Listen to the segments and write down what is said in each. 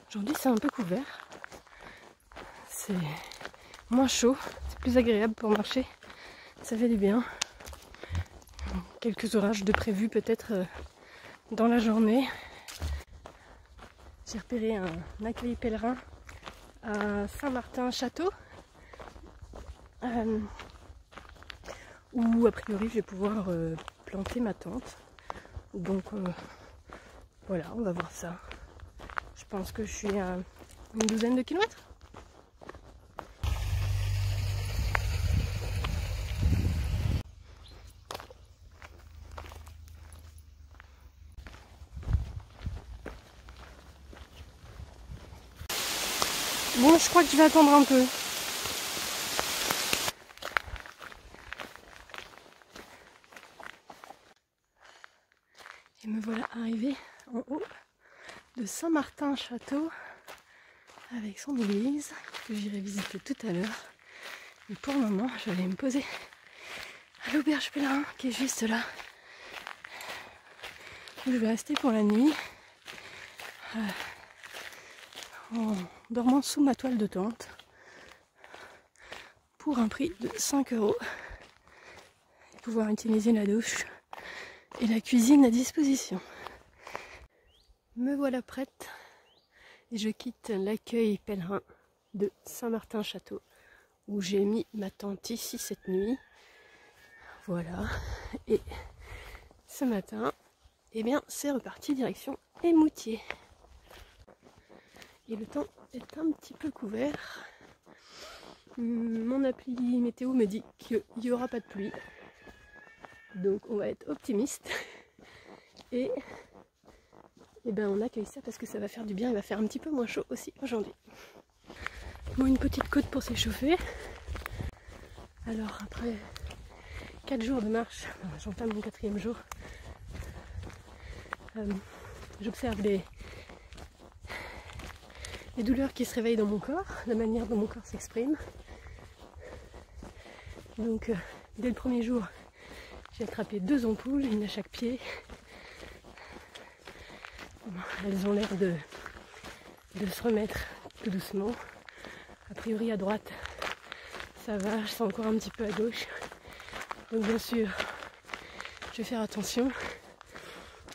Aujourd'hui c'est un peu couvert, c'est moins chaud, c'est plus agréable pour marcher, ça fait du bien. Quelques orages de prévus peut-être dans la journée. J'ai repéré un accueil pèlerin à Saint-Martin-Château où a priori je vais pouvoir planter ma tente. Donc voilà, on va voir ça. Je pense que je suis à une douzaine de kilomètres. Bon, je crois que je vais attendre un peu. Et me voilà arrivée en haut de Saint-Martin-Château avec son église que j'irai visiter tout à l'heure. Mais pour le moment, je vais me poser à l'auberge pèlerin qui est juste là. Où je vais rester pour la nuit en dormant sous ma toile de tente pour un prix de 5 €. Et pouvoir utiliser la douche et la cuisine à disposition. Me voilà prête et je quitte l'accueil pèlerin de Saint-Martin-Château où j'ai mis ma tente ici cette nuit. Voilà, et ce matin, eh bien c'est reparti direction Émoutier. Et le temps est un petit peu couvert. Mon appli météo me dit qu'il n'y aura pas de pluie. Donc on va être optimiste. Et ben on accueille ça parce que ça va faire du bien. Il va faire un petit peu moins chaud aussi aujourd'hui. Bon, une petite côte pour s'échauffer. Alors après 4 jours de marche, j'entame mon 4e jour. J'observe les douleurs qui se réveillent dans mon corps, la manière dont mon corps s'exprime. Donc dès le premier jour, j'ai attrapé 2 ampoules, une à chaque pied. Elles ont l'air de se remettre tout doucement. A priori à droite, ça va, je sens encore un petit peu à gauche. Donc bien sûr, je vais faire attention.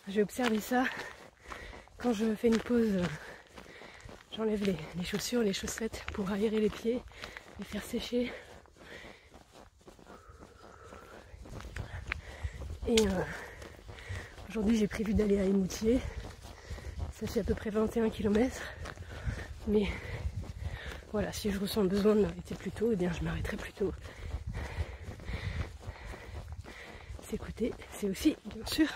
Je vais observer ça. Quand je fais une pause, j'enlève les chaussures, les chaussettes pour aérer les pieds, les faire sécher. Et aujourd'hui j'ai prévu d'aller à Émoutier. Ça fait à peu près 21 km. Mais voilà, si je ressens le besoin de m'arrêter plus tôt, eh bien je m'arrêterai plus tôt. S'écouter, c'est aussi bien sûr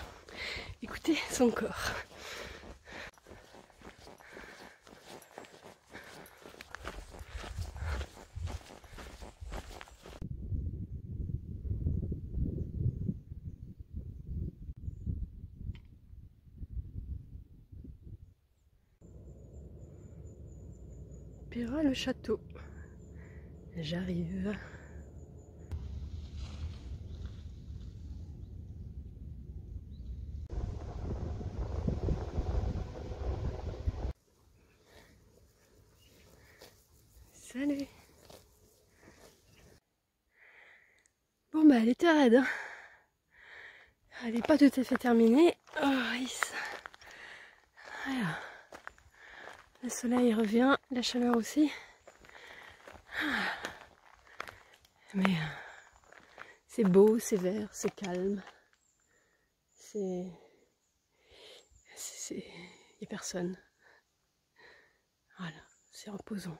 écouter son corps. Péra-le-Château. J'arrive. Salut. Bon bah elle était raide. Hein. Elle n'est pas tout à fait terminée. Oh, voilà. Le soleil revient, la chaleur aussi. Mais c'est beau, c'est vert, c'est calme. Il n'y a personne. Voilà, c'est reposant.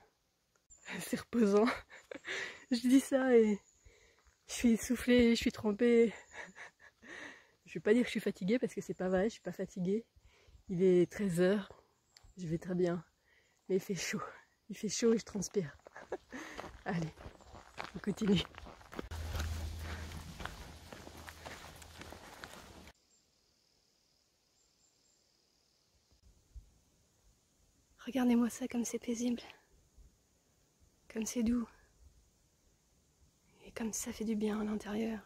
C'est reposant. Je dis ça et je suis essoufflée, je suis trempée. Je vais pas dire que je suis fatiguée parce que c'est pas vrai, je suis pas fatiguée. Il est 13 h, je vais très bien. Mais il fait chaud. Il fait chaud et je transpire. Allez, on continue. Regardez-moi ça comme c'est paisible. Comme c'est doux. Et comme ça fait du bien à l'intérieur.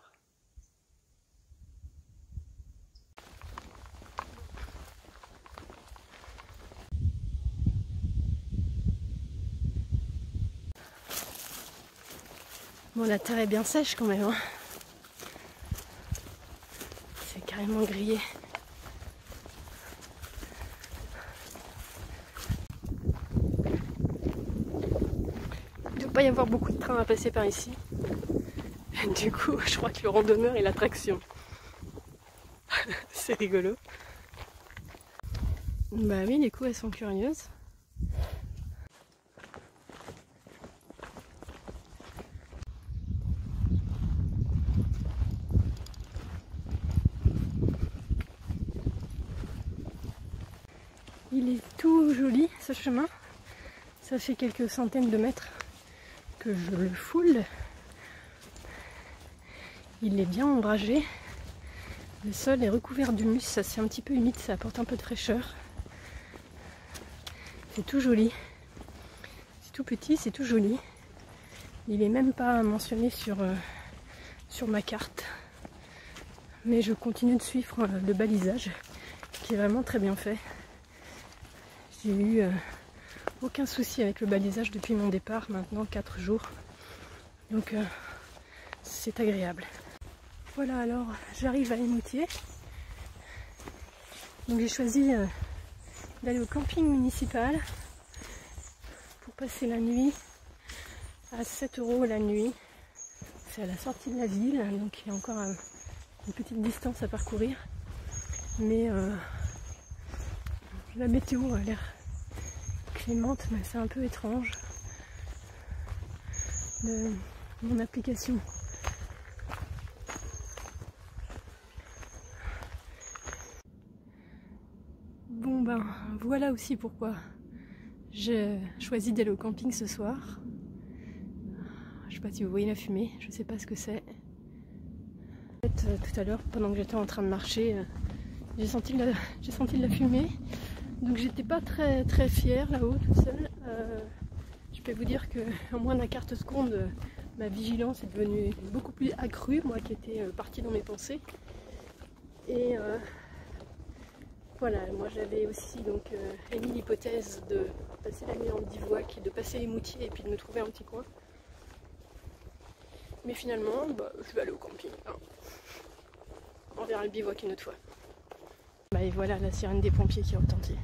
Bon, la terre est bien sèche quand même, hein. C'est carrément grillé. Il ne doit pas y avoir beaucoup de trains à passer par ici. Du coup, je crois que le randonneur est l'attraction. C'est rigolo. Bah oui, les coups, elles sont curieuses. Il est tout joli, ce chemin. Ça fait quelques centaines de mètres que je le foule. Il est bien ombragé. Le sol est recouvert d'humus, ça c'est un petit peu humide, ça apporte un peu de fraîcheur. C'est tout joli. C'est tout petit, c'est tout joli. Il n'est même pas mentionné sur ma carte. Mais je continue de suivre le balisage, qui est vraiment très bien fait. J'ai eu aucun souci avec le balisage depuis mon départ, maintenant 4 jours. Donc c'est agréable. Voilà, alors j'arrive à Émoutier. Donc j'ai choisi d'aller au camping municipal pour passer la nuit à 7 € la nuit. C'est à la sortie de la ville, donc il y a encore une petite distance à parcourir. Mais la météo a l'air clémente, mais c'est un peu étrange. Mon application. Bon ben, voilà aussi pourquoi j'ai choisi d'aller au camping ce soir. Je sais pas si vous voyez la fumée, je sais pas ce que c'est. En fait, tout à l'heure, pendant que j'étais en train de marcher, j'ai senti de la fumée. Donc j'étais pas très fière là-haut toute seule. Je peux vous dire que en moins d'un quart de seconde, ma vigilance est devenue beaucoup plus accrue, moi qui étais partie dans mes pensées. Et voilà, moi j'avais aussi donc émis l'hypothèse de passer la nuit en bivouac et de passer les Moutiers et puis de me trouver un petit coin. Mais finalement, je vais aller au camping. Hein. On verra le bivouac une autre fois. Et voilà la sirène des pompiers qui retentit.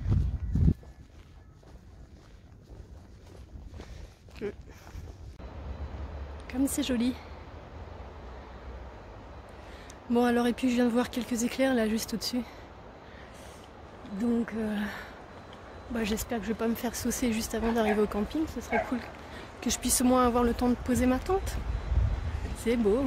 Comme c'est joli. Bon alors, et puis je viens de voir quelques éclairs là juste au-dessus. Donc j'espère que je vais pas me faire saucer juste avant d'arriver au camping. Ce serait cool que je puisse au moins avoir le temps de poser ma tente. C'est beau.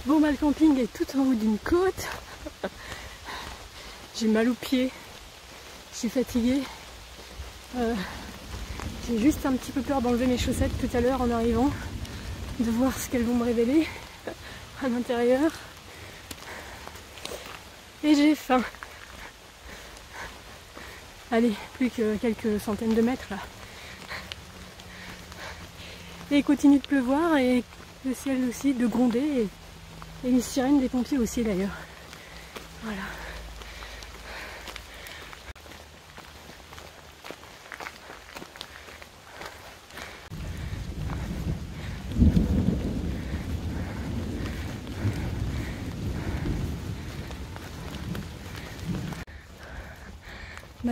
Bon le camping est tout en haut d'une côte. J'ai mal aux pieds. Je suis fatiguée. J'ai juste un petit peu peur d'enlever mes chaussettes tout à l'heure en arrivant, de voir ce qu'elles vont me révéler à l'intérieur. Et j'ai faim. Allez, plus que quelques centaines de mètres là. Et il continue de pleuvoir et le ciel aussi de gronder et les sirènes des pompiers aussi d'ailleurs. Voilà.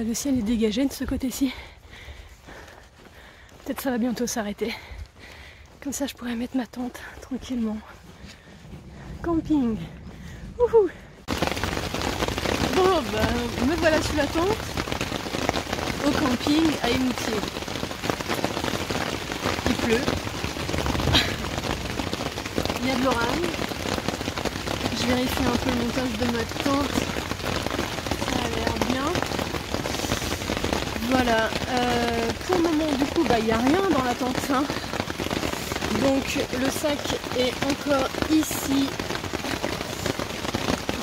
Le ciel est dégagé de ce côté-ci. Peut-être ça va bientôt s'arrêter. Comme ça je pourrais mettre ma tente tranquillement. Camping. Wouhou. Bon me voilà sur la tente au camping à Émoutier. Il pleut. Il y a de l'orage. Je vérifie un peu le montage de ma tente. Ça a l'air bien. Voilà, pour le moment du coup il n'y a rien dans la tente, hein. Donc le sac est encore ici.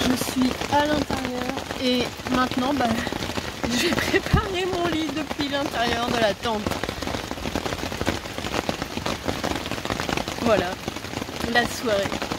Je suis à l'intérieur et maintenant je vais préparer mon lit depuis l'intérieur de la tente. Voilà, la soirée.